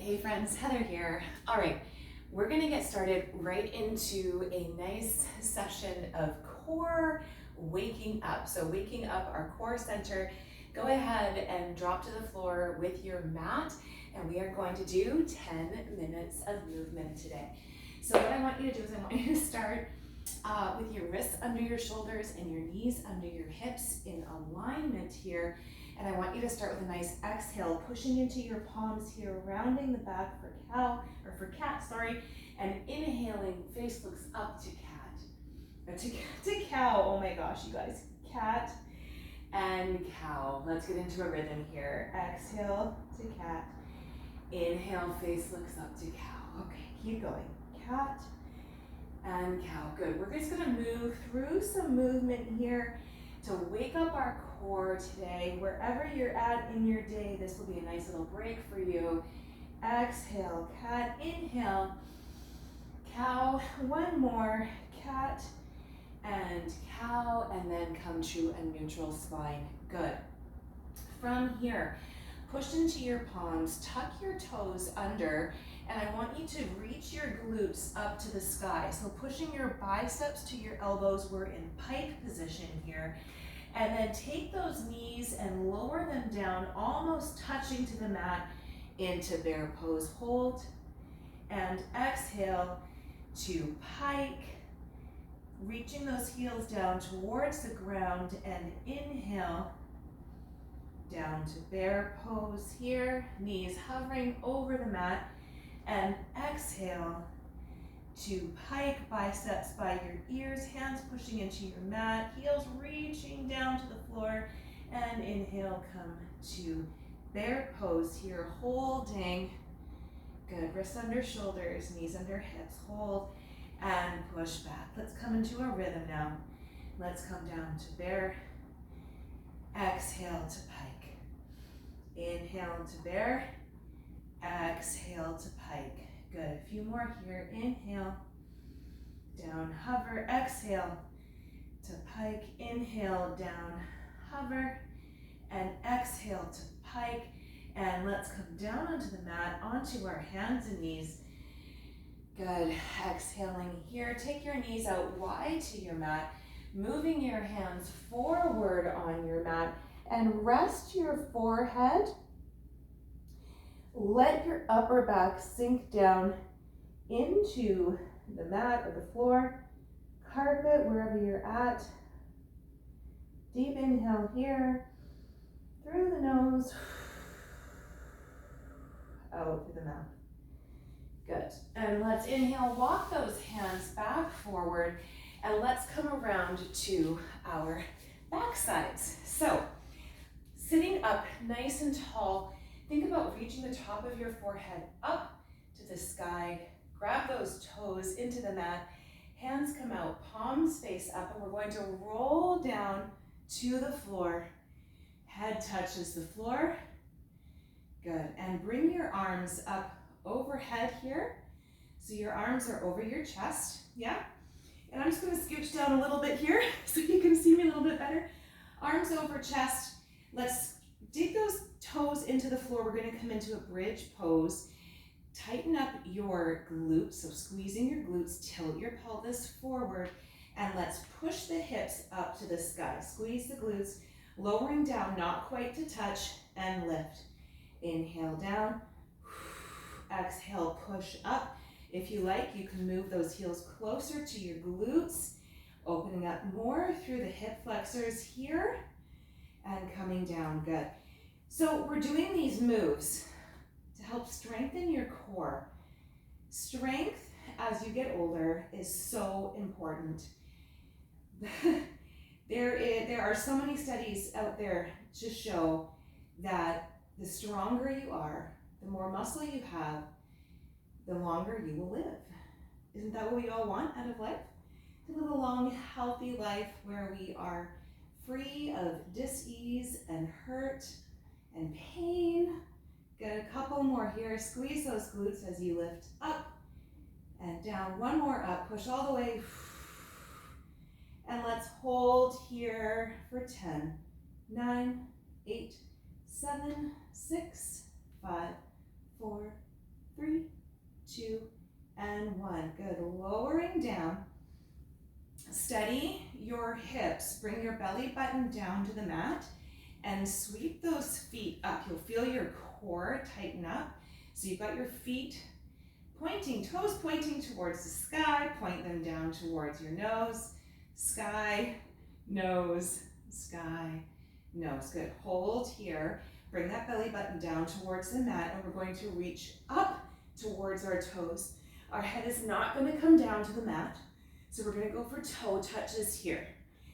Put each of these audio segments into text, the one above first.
Hey friends, Heather here. All right, we're gonna get started right into a nice session of core waking up. So waking up our core center, go ahead and drop to the floor with your mat, and we are going to do 10 minutes of movement today. So what I want you to do is I want you to start with your wrists under your shoulders and your knees under your hips in alignment here. And I want you to start with a nice exhale, pushing into your palms here, rounding the back for cat, and inhaling, face looks up to cat, to cow. Oh my gosh, you guys, cat and cow. Let's get into a rhythm here. Exhale to cat, inhale, face looks up to cow. Okay, keep going. Cat and cow. Good. We're just gonna move through some movement here to wake up our core today. Wherever you're at in your day, this will be a nice little break for you. Exhale, cat, inhale, cow, one more, cat and cow, and then come to a neutral spine. Good. From here, push into your palms, tuck your toes under, and I want you to reach your glutes up to the sky. So pushing your biceps to your elbows, we're in pike position here. And then take those knees and lower them down, almost touching to the mat into bear pose. Hold and exhale to pike, reaching those heels down towards the ground, and inhale down to bear pose here, knees hovering over the mat, and exhale to pike, biceps by your ears, hands pushing into your mat, heels reaching down to the floor, and inhale, come to bear pose here, holding. Good, wrists under shoulders, knees under hips, hold and push back. Let's come into a rhythm now. Let's come down to bear, exhale to pike, inhale to bear, exhale to pike. Good, a few more here. Inhale, down, hover, exhale to pike, inhale, down, hover, and exhale to pike. And let's come down onto the mat, onto our hands and knees. Good, exhaling here. Take your knees out wide to your mat, moving your hands forward on your mat, and rest your forehead. Let your upper back sink down into the mat or the floor, carpet, wherever you're at. Deep inhale here, through the nose, out through the mouth. Good. And let's inhale, walk those hands back forward, and let's come around to our back sides. So, sitting up nice and tall, think about reaching the top of your forehead up to the sky. Grab those toes into the mat. Hands come out, palms face up, and we're going to roll down to the floor. Head touches the floor. Good. And bring your arms up overhead here. So your arms are over your chest. Yeah? And I'm just going to scooch down a little bit here so you can see me a little bit better. Arms over chest. Let's dig those toes into the floor. We're going to come into a bridge pose. Tighten up your glutes, so squeezing your glutes, tilt your pelvis forward, and let's push the hips up to the sky. Squeeze the glutes, lowering down, not quite to touch, and lift. Inhale down, exhale, push up. If you like, you can move those heels closer to your glutes, opening up more through the hip flexors here, and coming down. Good. So we're doing these moves to help strengthen your core. Strength as you get older is so important. There are so many studies out there to show that the stronger you are, the more muscle you have, the longer you will live. Isn't that what we all want out of life? To live a long, healthy life where we are free of dis-ease and hurt and pain. Get a couple more here. Squeeze those glutes as you lift up and down. One more up. Push all the way. And let's hold here for 10, 9, 8, 7, 6, 5, 4, 2, and 1. Good. Lowering down. Steady your hips. Bring your belly button down to the mat and sweep those feet up. You'll feel your core tighten up. So you've got your feet pointing, toes pointing towards the sky. Point them down towards your nose. Sky, nose, sky, nose. Good. Hold here. Bring that belly button down towards the mat, and we're going to reach up towards our toes. Our head is not going to come down to the mat, so we're going to go for toe touches here.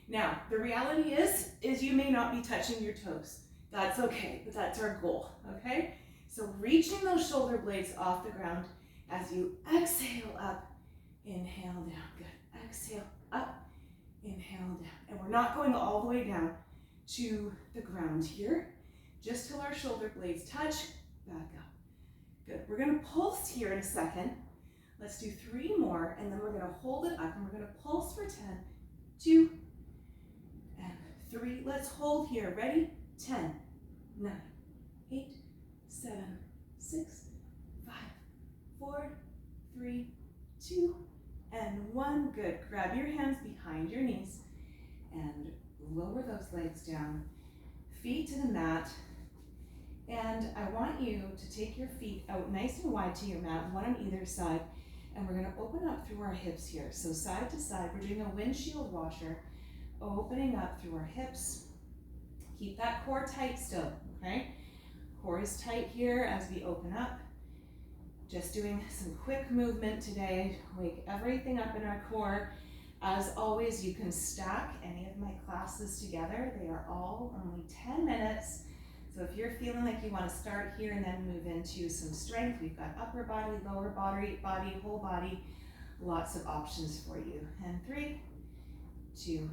Now, the reality is you may not be touching your toes. That's okay, but that's our goal, okay? So reaching those shoulder blades off the ground as you exhale up, inhale down. Good. Exhale up, inhale down. And we're not going all the way down to the ground here, just till our shoulder blades touch, back up. Good. We're going to pulse here in a second. Let's do 3 more, and then we're going to hold it up, and we're going to pulse for 10, 2, and 3. Let's hold here. Ready? 10, 9, 8, 7, 6, 5, 4, 3, 2, and 1. Good. Grab your hands behind your knees and lower those legs down. Feet to the mat. And I want you to take your feet out nice and wide to your mat, one on either side. And we're going to open up through our hips here. So side to side, we're doing a windshield washer, opening up through our hips. Keep that core tight still, okay? Core is tight here as we open up. Just doing some quick movement today to wake everything up in our core. As always, you can stack any of my classes together. They are all only 10 minutes. So if you're feeling like you want to start here and then move into some strength, we've got upper body, lower body, whole body, lots of options for you. And 3, 2,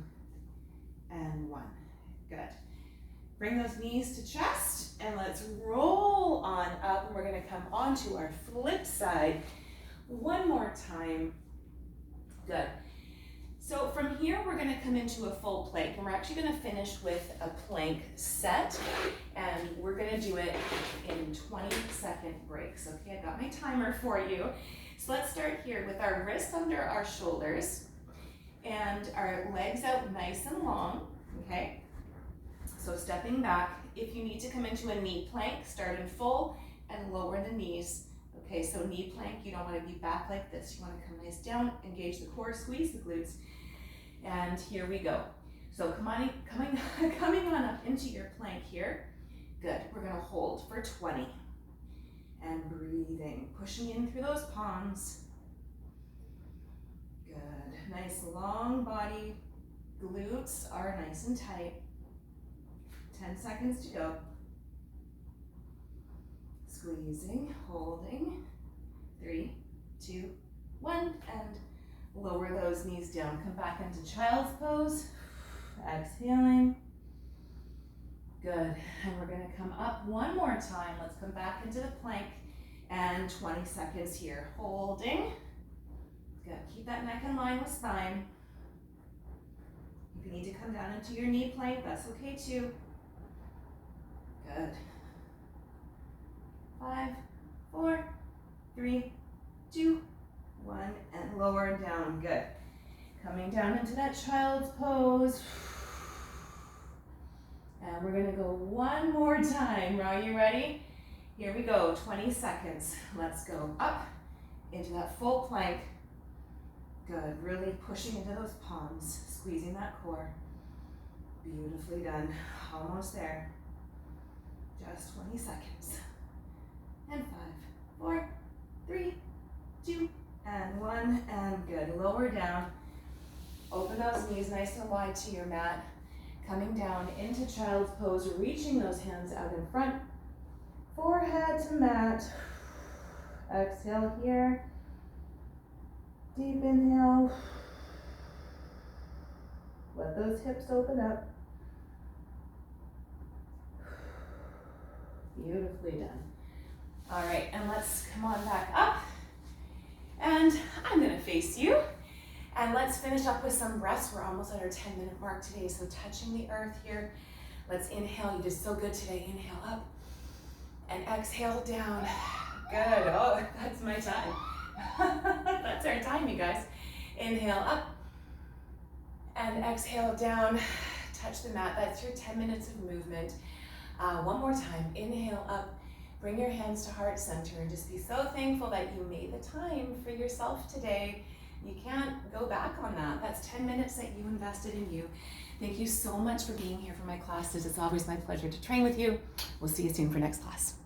and 1. Good. Bring those knees to chest, and let's roll on up, and we're going to come onto our flip side one more time. Good. So from here, we're going to come into a full plank, and we're actually going to finish with a plank set, and we're going to do it in 20-second breaks. Okay, I got my timer for you. So let's start here with our wrists under our shoulders and our legs out nice and long, okay? So stepping back, if you need to come into a knee plank, start in full and lower the knees. Okay, so knee plank, you don't want to be back like this. You want to come nice down, engage the core, squeeze the glutes. And here we go. So coming on up into your plank here. Good. We're going to hold for 20. And breathing, pushing in through those palms. Good. Nice long body. Glutes are nice and tight. 10 seconds to go. Squeezing, holding. 3, 2, 1, and lower those knees down. Come back into child's pose. Exhaling. Good. And we're going to come up one more time. Let's come back into the plank. And 20 seconds here. Holding. Good. Keep that neck in line with spine. If you need to come down into your knee plank, that's okay too. Good. 5, 4, 3, 2, 1, and lower and down. Good. Coming down into that child's pose. And we're gonna go one more time. Are you ready? Here we go, 20 seconds. Let's go up into that full plank. Good, really pushing into those palms, squeezing that core. Beautifully done, almost there. Just 20 seconds. And 5, 4, 3, 2, and 1, and good. Lower down. Open those knees nice and wide to your mat. Coming down into child's pose, reaching those hands out in front. Forehead to mat. Exhale here. Deep inhale. Let those hips open up. Beautifully done. All right, and let's come on back up. And I'm gonna face you. And let's finish up with some breaths. We're almost at our 10-minute mark today, so touching the earth here. Let's inhale. You did so good today. Inhale up and exhale down. Good. Oh, that's my time. That's our time, you guys. Inhale up and exhale down. Touch the mat. That's your 10 minutes of movement. One more time. Inhale up. Bring your hands to heart center and just be so thankful that you made the time for yourself today. You can't go back on that. That's 10 minutes that you invested in you. Thank you so much for being here for my classes. It's always my pleasure to train with you. We'll see you soon for next class.